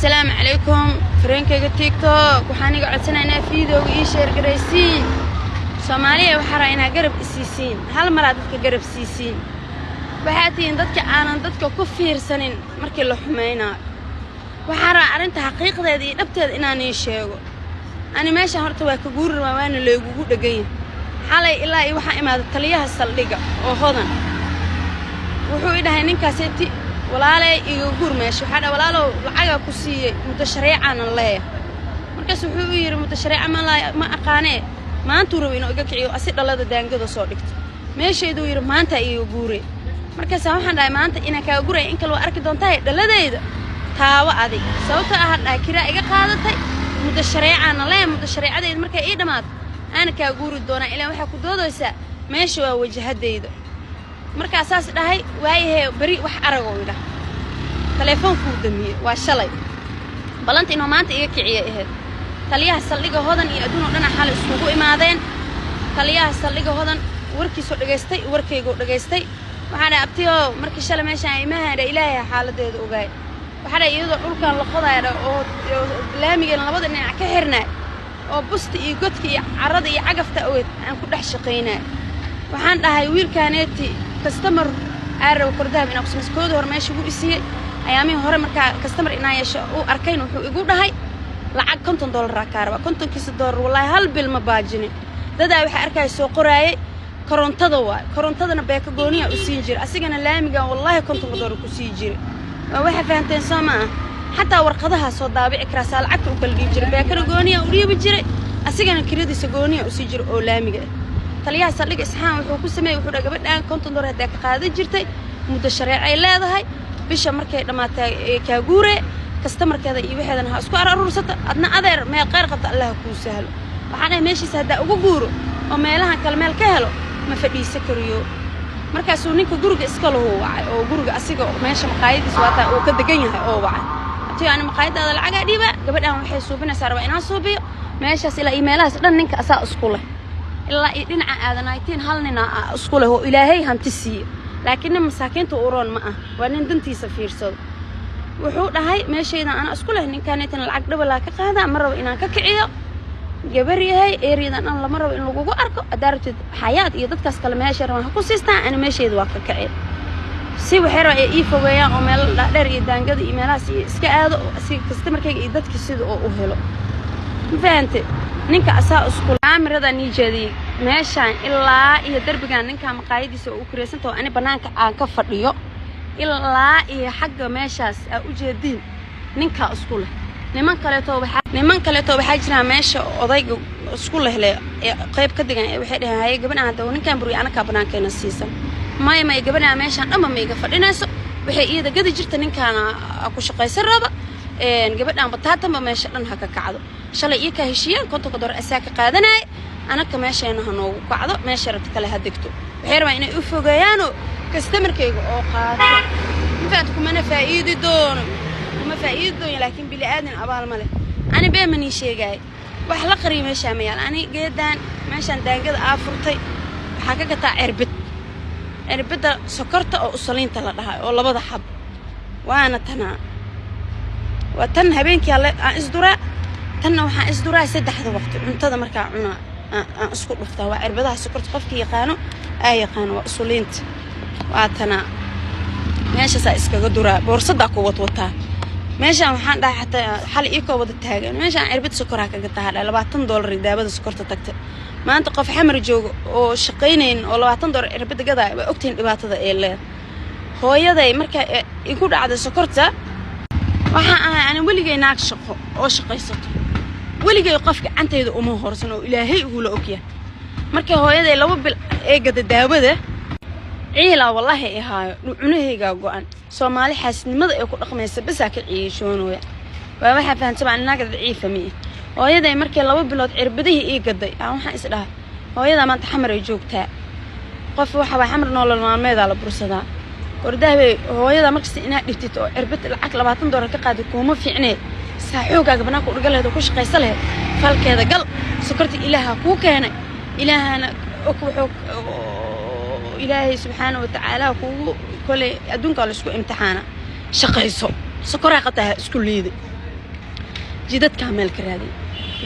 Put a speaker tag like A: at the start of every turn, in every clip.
A: السلام عليكم فرينكيغا تيك توك waxaan iga codsanaynaa fiidowga ii sheer gareysiin Soomaaliya waxa raayna garab isiisiin hal mar aad dadka garab siisiin waxa tiin dadka aanan dadka ku fiirsanin markii la xumeynaa waxa raa arinta xaqiiqdeeda iyo dhabteeda inaan ii sheego ani meesha horta waa ka guuraa waana leegugu dhagay xalay ilaa ay waxa imaado taliyaha saldhiga oo hodan wuxuu ii dhahay ninkaaseti walaalay iyo guur meesha waxa dhaa walaalow lacaga ku siiyay mudashariican leeyahay markaas wuxuu yiri mudashariic ma aqaanee maanta uu rabo inuu iga kiciyo asi dhalada daangada soo dhigto meesheedu yiri maanta iyo guure markaas waxaan dhahay maanta inaan ka guuray in kale arki doontaa dhaladeyda taawa adig sababtoo ah dhahay kira iga qaadatay mudashariican leeyahay mudashariicadeed markay ii dhamaad ana ka guuri doona ilaa waxa ku doodaysaa meesha waa wajahadeyda markaas saas dhahay waayahay bari wax arago ila telefoonku damiye waa shalay balanta inuu maanta iga kiciyo ahayd taliyaha saldhiga hodan iyo aduun oo dhan xal iskugu imaadeen taliyaha saldhiga hodan warkiisu dhageystay warkaygu dhageystay waxaan abtiyo markii shalay meesha ay maahada ilaahay xaaladeedu ogaay waxaan iyadoo dhulkan la qodayo oo laamiga labada dhinac ka xirnaa oo busta iyo godka iyo carrada iyo cagafta aweed aan ku dhex shaqeynaa waxaan dhahay wiilkaaneeti customer aaraw kordaab inaa kusmas kooda hor meesha ugu isiyay ayaamii hore markaa customer inaa yeesho uu arkayn wuxuu igu dhahay lacag $50 ka raba $50 wallahi hal bil ma baajinin dadaa waxa arkay soo qoraayay korontadana beeka gooniya u siin jir asigana laamiga wallahi $50 ku sii jir waxa fahanteen Soomaa hatta warqadaha soo daabici karaasal lacagta u kala dhiib jir beeka gooniya u dhiibi jiray asigana kiradiisa gooniya u sii jir oo laamiga taliyaha saldhiga isxaan wuxuu ku sameeyay wuxuu gabadhaan $50 hadaa ka qaadan jirtay muddo sharci ay leedahay bisha markay dhamaatay ka guure customerkeeda iyo waxeedan ha isku aruursata adna adeer meel qeyr qabta Allah ku sahlo waxaan meeshiisa hadaa ugu guuro oo meelaha kale meel ka helo ma fadhiiso kariyo markaas uu ninka guriga iska loo wacay oo guriga asiga meesha maqaayadiis waata uu ka degan yahay oo wacay tii aan maqaayadada lacag dhiiba gabadhaan waxay suubinaysaa raba inaan suubiyo meeshaas ilaa emailadaas dhan ninka asaa isku leh ilaa dhinaca aadanaytiin hal nina isku leh oo ilaahay hanti siiyo laakiin masaakiinta uroon ma ah waa nin dantiisa fiirsado wuxuu dhahay meeshayda ana isku leh ninkaanaytan lacag dhawala ka qaada ma rabo inaan ka kiciyo gabar yahay eeriyadan aan lama rabo in lagu arko adartid xayaad iyo dadkaas kale meesha rabaan ku siistaan ana meeshayda waa ka kiciyo si waxay rabaa ii fogeeyaan oo meel dheer iyo daangada iyo meelahaas iska aado si customerkayga iyo dadka sida oo u helo fahanti ninka asaa isku aamirada nijeedii meeshaan ilaa iyo darbigan ninka maqaayadiisa oo kureysanta oo ani banaanka aan ka fadhiyo ilaa iyo xagga meeshaas u jeedin ninka isku leh niman kale to waxa jira meesha odayga isku leh qayb ka digan waxay dhahay gabadhan hada ninkan buri anaka banaankeena siisan may gabadhan meeshaan dhama ma iga fadhinayso waxay iyada gadi jirta ninkaana ku shaqaysan raba gabadhan bataatama meesha dhan ha ka kacdo shalay iyo ka heshiiyeen $50 asaa ka qaadanay anaka meesheena hanoo kacdo meesha rabta kale ha degto waxay rabaan inay u fogeeyaan customerkayga oo qaato infaad kuma faa'iido doono laakiin bili aadan abaal ma leh ani beemani sheegay wax la qariyo meesha ma yaal ani geedan meeshan daangada aafurtay waxa ka gataa cirbada sokorta oo usaliinta la dhahay oo labada xab waana tanaa وتن هبينك يلا إصدراء تن وح إصدراء سدحة وقت منتظر مركع عنا أسكت وقتها وعربضها سكرت خفك يقانو يقانو وأصولينت واتنا ماشي سايسك قدرة بورصدق قوة وطها ماشي محن ده حتى حال إيكو وضتها ماشي عربت سكرها كقطها على $20 ده بدو سكرت تكتب ما أنت قف حمر جو وشقينين ولا $20 عربت قضاء وقتين إبعت هذا إيه هو يدا مركع يكون عاد سكرته waxa aan waligay naag shaqo oo shaqaysato waligay qofka antayda uma horsano ilaahay ugu la ogyahay markay hooyaday laba bil ee gada daawada ciila wallahi ihaayo cunahayga go'an Soomaali xaasnimada ay ku dhaqmaysa bas ka ciishoonooya waa waxa fahansan naag daciifami hooyaday markay laba bilood cirbadihii ii gaday waxaan is dhahay hooyada maanta xamar ay joogtaa qof waxa xamar nolol maalmeeda la bursadaa ورداه هويدا مركز إنها دفتو عربت العقل $20 كقاعد كوما في عناه ساحوكا قبناك ورجال هذا كوش قيسله فالك هذا قل سكرت إلها كوكا هنا إلهنا أكوحك إلهي سبحانه وتعالى كل أدون قال اسكو امتحانا شقيسو سكرها قتها اسكو ليدي jidad kaamel ka raadiyay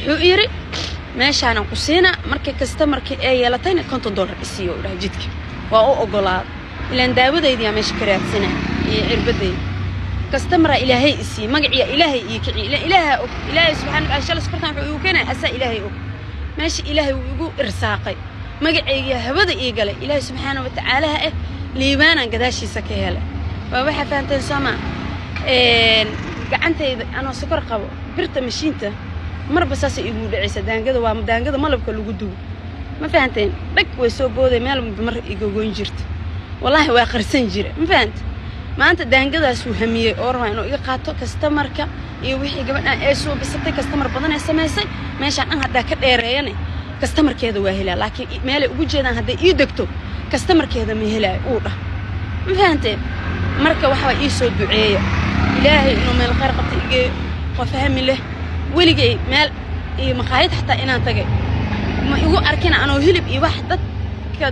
A: wuxuu yiri meeshaan aan ku siina markay customer-ka ay yeelatayna $50 isiyo dhahay jidka waa u ogolaad ilaan daawadayda meesha ka raadsanaa iyo cirbadeed customer ilaahay isii magaciya ilaahay iyo kici ilaahay subhanahu wa ta'ala skortan wuxuu keenay asa ilaahay og meesha ilaahay uu ugu irsaaqay magacayga habada ii galay ilaahay subhanahu wa ta'ala liibaanan gadaashiisa ka helay waa waxa fahanteen sama gacantayda anoo sokor qabo birta mashiinta marba saas igu dhacaysa daangada waa daangada malabka lagu duubo ma fahanteen dhag way soo booday meel mar iga goyn jirta wallahi waa qarsan jira ma fahant maanta daangadaas uu hamiyay oo rabaa inuu iga qaato customer-ka iyo wixii gabadhan ay soo bisatay customer badan ay sameysay meeshaan aan hadda ka dheereeyane customer-keeda waa helaa laakiin meel ay ugu jeedaan hadday ii degto customer-keeda ma helaa uu dhah ma fahanteen marka waxa ii soo duceeyo ilaahay inuu meel khayr qabto iga qof fahmi leh weligay meel iyo maqaayad xataa inaan tagay ma igu arkina anoo hilib iyo wax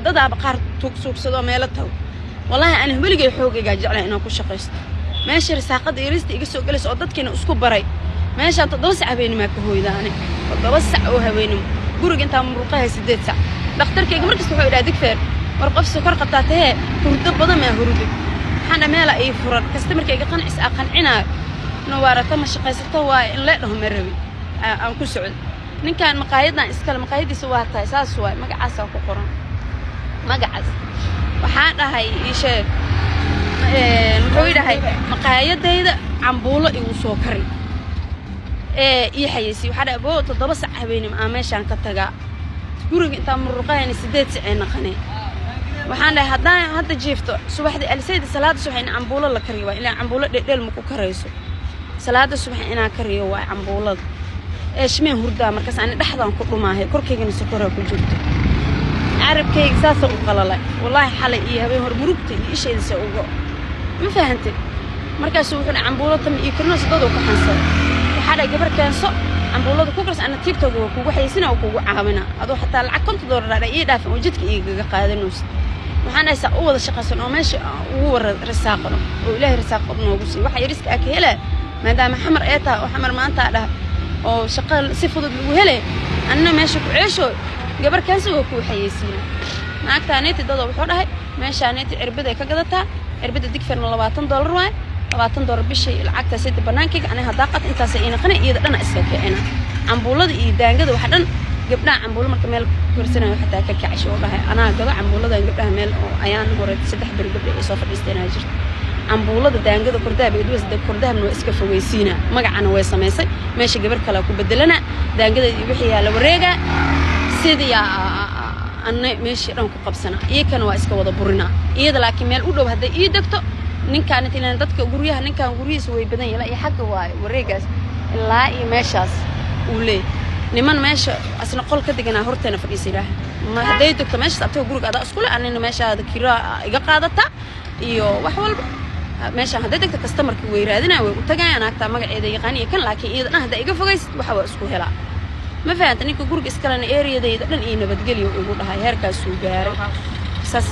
A: dadaaba qaar tuugsuugsado meelo taw wallahi aan weligay xoogayga jeclaa inaan ku shaqeysto meesha risaaqada irista iga soo galayso oo dadkeena isku baray meeshaan 7 saac habeenimo ka hooydaane 7 saac oo habeenimo guriga inta muruqahay 8 saac dhakhtarkayga markasta wuxuu ilaa digfeer war qof sokor qabtaatee hurdo badan ma hurdo waxaan meel ay furan customer-kayga qancina نوارة ما شقيسته وإن لا هم الربي أنكو سعود نين كان مقايدنا إسكال مقايدي سواتها أساس سواء ما قعسة وقرن ما قعس وحانا هاي إيشة نقول هاي مقايد هيدا عمبولة يوسو كري إيه حيسي وحدا أبوه تضبس حبيني ماشان كتجا تقولك أنت مرقاي يعني سديت عنا خني وحنا هذا جيفته صباح دي السيد الصلاة الصبح إن عمبولة لا كريوا إلا عمبولة ديل مكو كريسو صلاة الصبح إنا كريوا عمبولة إيش مين هردا مركز أنا لحظة نقول ما هي كركي جن سكرها كجوته عرب كيك ساسة وقللا والله حلا إيه هبي هربروبتي إيش يسووا ما فهمت مركز وحنا عمبولة تم يكرنا صدق وكحنصر وحدا جبر كان صق عمبولة كوكرس أنا تيك توك وكوكو حيسنا وكوكو عامنا هذا حتى العكم تدور على إيه دافع وجدك إيه قاعد نوس وحنا يسأول الشخص إنه ماشي هو رساقنا وإله رساقنا وقصي واحد يرسك أكله ما دام حمر إيتها وحمر ما أنت على أو شقال سفود الوهلة أنا ماشي بعيشه جبر كان سوى كوي حيسينا معك تانيتي ضد وحورها ماشي تانيتي عربدة كجدتها عربدة ديك فرنا $20 واي $20 بشيء العكس سيد بنانكيك أنا هداقت أنت سئينا خني إذا أنا أسكت أنا عمبولة إيدان جد وحدن جبنا عمبولة مركمل كرسنا حتى كعيش والله أنا جد عمبولة جبنا ميل أيان ورد سدح بالجبل إصافة الاستناجر عمبولة دان جد كردها بيدوس ده كردها من وإسكف ويسينا مجعنا ويسميسي ماشي جبر كلا كوبدلنا دان جد يبيحيا لو رجع سيدي أنا ماشي رانكو قبسنا إيه كانوا إسكوا ضبورنا إيه ده لكن ميل أولو هذا إيه دكتور نين كانت إلى ندتك جوريها نين كان جوري سوي بدن يلاقي حق واي ورجع لا يمشاس وليه نمان ماشى أصلا قل كده جنا هرتنا في الإسرة ما هديتك تمشي أبتوه جورك هذا أسكوله أنا ماشى هذا كيرا إجاقادته إيوه وحول ماشى هديتك تكستمر كويرادنا وتجاي أنا أكتر ما إذا يغني كان لكن إذا أنا هدا إجا فوقي وحول أسكوه لا ما فهمت إنك جورك إسكالنا إيريا ده إذا لين إيه نبتجلي ويقول هاي هركا سوجار أساس